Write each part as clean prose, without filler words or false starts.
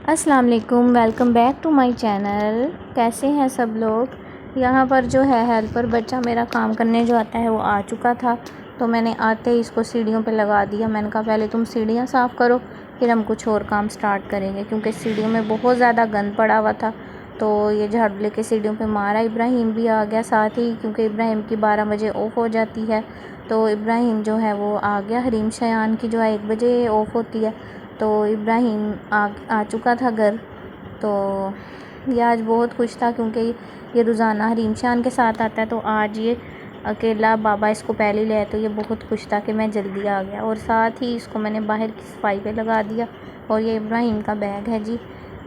अस्सलाम वालेकुम, welcome back to my channel. कैसे हैं सब लोग। यहाँ पर जो है हेल्पर बच्चा मेरा काम करने जो आता है वो आ चुका था, तो मैंने आते ही इसको सीढ़ियों पे लगा दिया। मैंने कहा पहले तुम सीढ़ियाँ साफ़ करो, फिर हम कुछ और काम स्टार्ट करेंगे, क्योंकि सीढ़ियों में बहुत ज़्यादा गंद पड़ा हुआ था। तो ये झाड़ू लेके सीढ़ियों पे मारा। इब्राहिम भी आ गया साथ ही, क्योंकि इब्राहिम की 12 बजे ऑफ़ हो जाती है। तो इब्राहिम जो है वो आ गया। हरीम शयान की जो है 1 बजे ऑफ़ होती है, तो इब्राहिम आ चुका था घर। तो ये आज बहुत खुश था, क्योंकि ये रोज़ाना हरीम शान के साथ आता है, तो आज ये अकेला बाबा इसको पहले ले आए, तो ये बहुत खुश था कि मैं जल्दी आ गया। और साथ ही इसको मैंने बाहर की सफाई पे लगा दिया। और ये इब्राहिम का बैग है जी।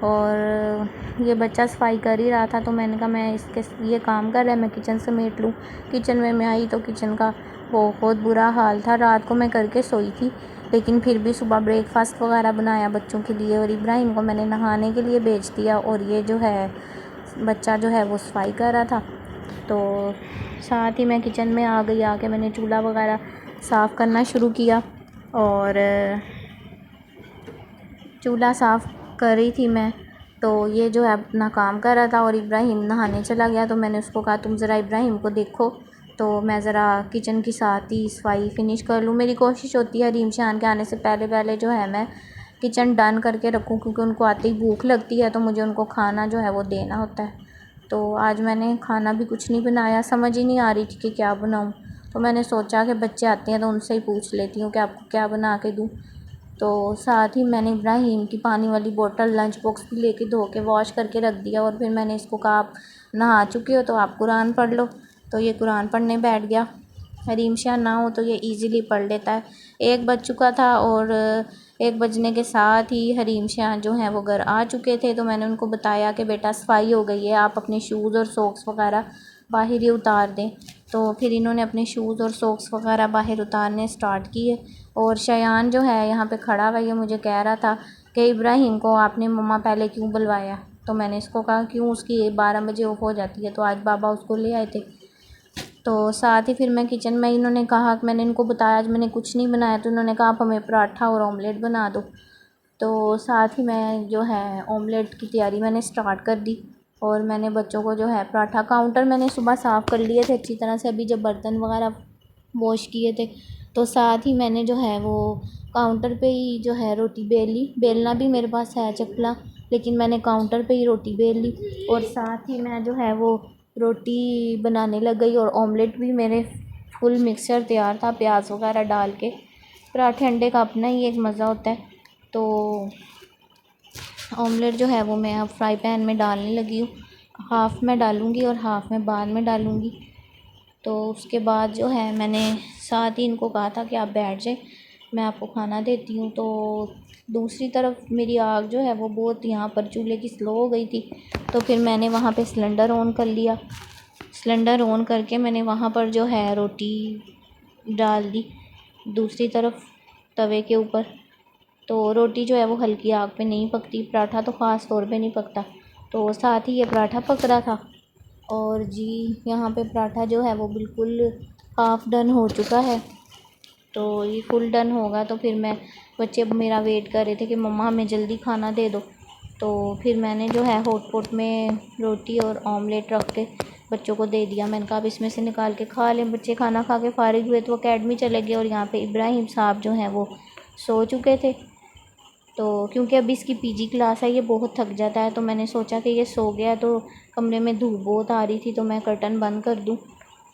और ये बच्चा सफाई कर ही रहा था, तो मैंने कहा मैं इसके ये काम कर रहा है, मैं किचन समेट लूँ। किचन में मैं आई तो किचन का बहुत बुरा हाल था। रात को मैं करके सोई थी, लेकिन फिर भी सुबह ब्रेकफास्ट वगैरह बनाया बच्चों के लिए, और इब्राहिम को मैंने नहाने के लिए भेज दिया। और ये जो है बच्चा जो है वो सफाई कर रहा था। तो साथ ही मैं किचन में आ गई। आके मैंने चूल्हा वगैरह साफ़ करना शुरू किया, और चूल्हा साफ़ कर रही थी मैं। तो ये जो है अपना काम कर रहा था, और इब्राहिम नहाने चला गया। तो मैंने उसको कहा तुम ज़रा इब्राहिम को देखो, तो मैं ज़रा किचन की साथ ही सफाई फिनिश कर लूँ। मेरी कोशिश होती है हरीम शान के आने से पहले पहले जो है मैं किचन डन करके रखूँ, क्योंकि उनको आते ही भूख लगती है, तो मुझे उनको खाना जो है वो देना होता है। तो आज मैंने खाना भी कुछ नहीं बनाया, समझ ही नहीं आ रही थी कि क्या बनाऊँ। तो मैंने सोचा कि बच्चे आते हैं तो उनसे ही पूछ लेती हूँ कि आपको क्या बना के दूँ। तो साथ ही मैंने इब्राहिम की पानी वाली बोतल लंच बॉक्स भी लेके धो के वॉश करके रख दिया। और फिर मैंने इसको कहा आप नहा चुके हो तो आप कुरान पढ़ लो। तो ये कुरान पढ़ने बैठ गया। हरीम शाह ना हो तो ये इजीली पढ़ लेता है। 1 बज चुका था, और 1 बजने के साथ ही हरीम शाह जो हैं वो घर आ चुके थे। तो मैंने उनको बताया कि बेटा सफाई हो गई है, आप अपने शूज़ और सॉक्स वगैरह बाहर ही उतार दें। तो फिर इन्होंने अपने शूज़ और सॉक्स वगैरह बाहर उतारने स्टार्ट किए। और शयान जो है यहाँ पे खड़ा हुआ, ये मुझे कह रहा था कि इब्राहिम को आपने मम्मा पहले क्यों बुलवाया। तो मैंने इसको कहा क्यों, उसकी 12 बजे ऑफ हो जाती है, तो आज बाबा उसको ले आए थे। तो साथ ही फिर मैं किचन में, इन्होंने कहा कि मैंने इनको बताया आज मैंने कुछ नहीं बनाया, तो इन्होंने कहा आप हमें पराठा और ऑमलेट बना दो। तो साथ ही मैं जो है ऑमलेट की तैयारी मैंने स्टार्ट कर दी। और मैंने बच्चों को जो है पराठा, काउंटर मैंने सुबह साफ़ कर लिए थे अच्छी तरह से, अभी जब बर्तन वगैरह वॉश किए थे। तो साथ ही मैंने जो है वो काउंटर पे ही जो है रोटी बेल ली। बेलना भी मेरे पास है चकला, लेकिन मैंने काउंटर पे ही रोटी बेल ली। और साथ ही मैं जो है वो रोटी बनाने लग गई, और ऑमलेट भी मेरे फुल मिक्सचर तैयार था प्याज वगैरह डाल के। पराठे अंडे का अपना ही एक मज़ा होता है। तो ऑमलेट जो है वो मैं अब फ्राई पैन में डालने लगी हूँ। हाफ़ मैं डालूँगी और हाफ़ मैं बाद में डालूँगी। तो उसके बाद जो है मैंने साथ ही इनको कहा था कि आप बैठ जाएं, मैं आपको खाना देती हूँ। तो दूसरी तरफ मेरी आग जो है वो बहुत यहाँ पर चूल्हे की स्लो हो गई थी। तो फिर मैंने वहाँ पे सिलेंडर ऑन कर लिया। सिलेंडर ऑन करके मैंने वहाँ पर जो है रोटी डाल दी दूसरी तरफ तवे के ऊपर। तो रोटी जो है वो हल्की आग पे नहीं पकती, पराठा तो ख़ास तौर पे नहीं पकता। तो साथ ही ये पराठा पक रहा था। और जी यहाँ पे पराठा जो है वो बिल्कुल हाफ़ डन हो चुका है। तो ये फुल डन होगा तो फिर मैं, बच्चे अब मेरा वेट कर रहे थे कि मम्मा हमें जल्दी खाना दे दो। तो फिर मैंने जो है हॉट पॉट में रोटी और ऑमलेट रख के बच्चों को दे दिया। मैंने कहा अब इसमें से निकाल के खा लें। बच्चे खाना खा के फ़ारिग हुए तो अकेडमी चले गए, और यहाँ पे इब्राहिम साहब जो हैं वो सो चुके थे। तो क्योंकि अभी इसकी पीजी क्लास है, ये बहुत थक जाता है, तो मैंने सोचा कि ये सो गया तो कमरे में धूप बहुत आ रही थी, तो मैं कर्टन बंद कर दूँ।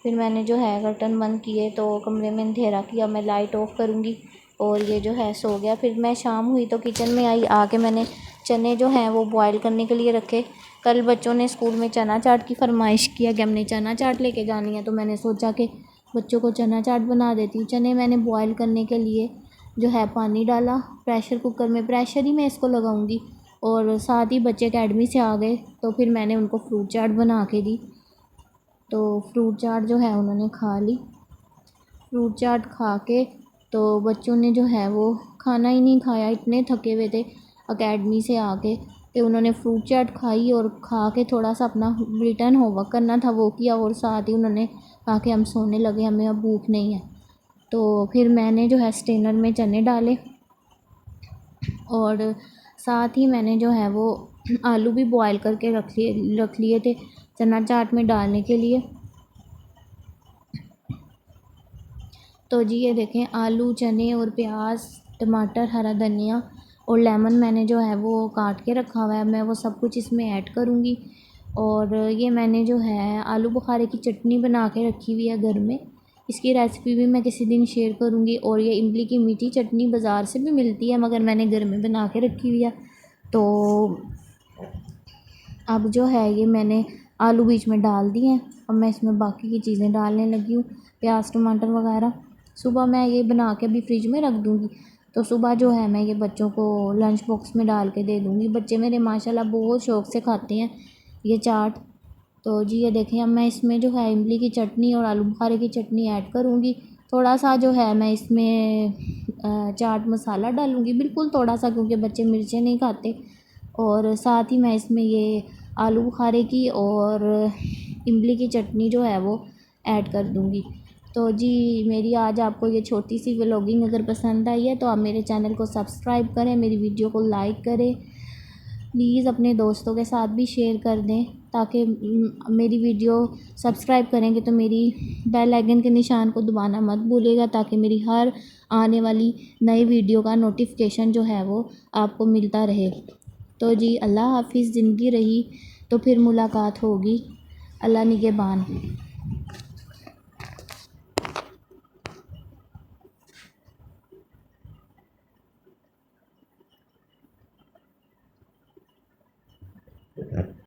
फिर मैंने जो है कर्टन बंद किए, तो कमरे में अंधेरा किया। मैं लाइट ऑफ़ करूँगी, और ये जो है सो गया। फिर मैं शाम हुई तो किचन में आई। आके मैंने चने जो हैं वो बॉयल करने के लिए रखे। कल बच्चों ने स्कूल में चना चाट की फरमाइश किया कि हमने चना चाट लेके जानी है, तो मैंने सोचा कि बच्चों को चना चाट बना देती हूँ। चने मैंने बॉयल करने के लिए जो है पानी डाला प्रेशर कुकर में, प्रेशर ही मैं इसको लगाऊंगी। और साथ ही बच्चे अकेडमी से आ गए, तो फिर मैंने उनको फ्रूट चाट बना के दी। तो फ्रूट चाट जो है उन्होंने खा ली। फ्रूट चाट खा के तो बच्चों ने जो है वो खाना ही नहीं खाया, इतने थके हुए थे अकेडमी से आके कि उन्होंने फ्रूट चाट खाई, और खा के थोड़ा सा अपना रिटर्न होमवर्क करना था वो किया, और साथ ही उन्होंने कहा कि हम सोने लगे, हमें अब भूख नहीं है। तो फिर मैंने जो है स्टेनर में चने डाले, और साथ ही मैंने जो है वो आलू भी बॉयल करके रख लिए थे चना चाट में डालने के लिए। तो जी ये देखें, आलू, चने और प्याज, टमाटर, हरा धनिया और लेमन मैंने जो है वो काट के रखा हुआ है। मैं वो सब कुछ इसमें ऐड करूँगी। और ये मैंने जो है आलू बुखारे की चटनी बना के रखी हुई है घर में। इसकी रेसिपी भी मैं किसी दिन शेयर करूँगी। और ये इमली की मीठी चटनी बाज़ार से भी मिलती है, मगर मैंने घर में बना के रखी हुई है। तो अब जो है ये मैंने आलू बीच में डाल दिए हैं। अब मैं इसमें बाकी की चीज़ें डालने लगी हूँ, प्याज, टमाटर वगैरह। सुबह मैं ये बना के अभी फ्रिज में रख दूँगी, तो सुबह जो है मैं ये बच्चों को लंच बॉक्स में डाल के दे दूँगी। बच्चे मेरे माशाल्लाह बहुत शौक़ से खाते हैं ये चाट। तो जी ये देखें, अब मैं इसमें जो है इमली की चटनी और आलू बुखारे की चटनी ऐड करूँगी। थोड़ा सा जो है मैं इसमें चाट मसाला डालूँगी, बिल्कुल थोड़ा सा, क्योंकि बच्चे मिर्चें नहीं खाते। और साथ ही मैं इसमें ये आलू बुखारे की और इमली की चटनी जो है वो ऐड कर दूँगी। तो जी मेरी आज आपको ये छोटी सी व्लॉगिंग अगर पसंद आई है तो आप मेरे चैनल को सब्सक्राइब करें, मेरी वीडियो को लाइक करें, प्लीज़ अपने दोस्तों के साथ भी शेयर कर दें, ताकि मेरी वीडियो सब्सक्राइब करेंगे तो मेरी बेल आइकन के निशान को दबाना मत भूलिएगा, ताकि मेरी हर आने वाली नई वीडियो का नोटिफिकेशन जो है वो आपको मिलता रहे। तो जी अल्लाह हाफ़िज़। ज़िंदगी रही तो फिर मुलाकात होगी। अल्लाह निगहबान।